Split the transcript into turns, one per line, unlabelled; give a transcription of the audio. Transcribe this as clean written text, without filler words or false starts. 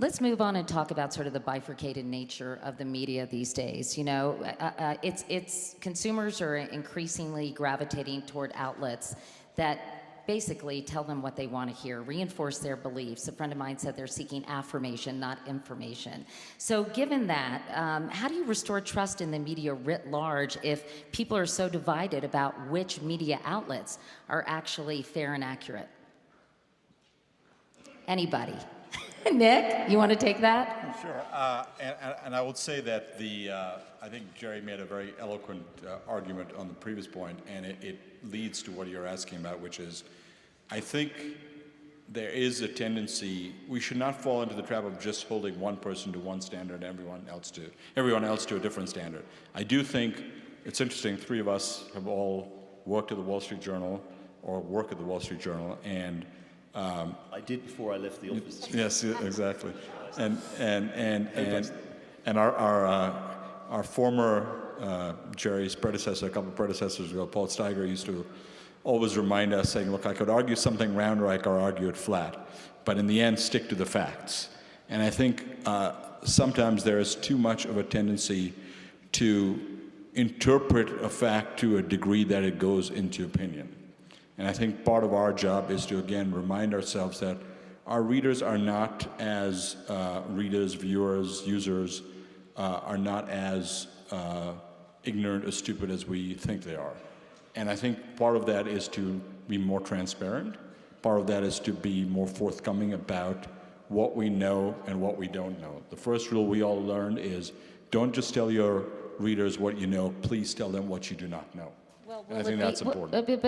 Let's move on and talk about sort of the bifurcated nature of the media these days. You know, it's consumers are increasingly gravitating toward outlets that basically tell them what they want to hear, reinforce their beliefs. A friend of mine said they're seeking affirmation, not information. So given that, how do you restore trust in the media writ large if people are so divided about which media outlets are actually fair and accurate? Anybody? Nick, you want to take that?
Sure. And I would say that I think Jerry made a very eloquent argument on the previous point, and it leads to what you're asking about, which is, I think there is a tendency, we should not fall into the trap of just holding one person to one standard and everyone else to a different standard. I do think it's interesting, three of us have all worked at the Wall Street Journal or work at the Wall Street Journal, and
I did before I left the office.
Yes, exactly. And our former Jerry's predecessor, a couple of predecessors ago, Paul Steiger, used to always remind us, saying, "Look, I could argue something round or I could argue it flat, but in the end, stick to the facts." And I think sometimes there is too much of a tendency to interpret a fact to a degree that it goes into opinion. And I think part of our job is to, again, remind ourselves that our readers are not as, readers, viewers, users, are not as ignorant or stupid as we think they are. And I think part of that is to be more transparent. Part of that is to be more forthcoming about what we know and what we don't know. The first rule we all learned is don't just tell your readers what you know, please tell them what you do not know. And I think that's important.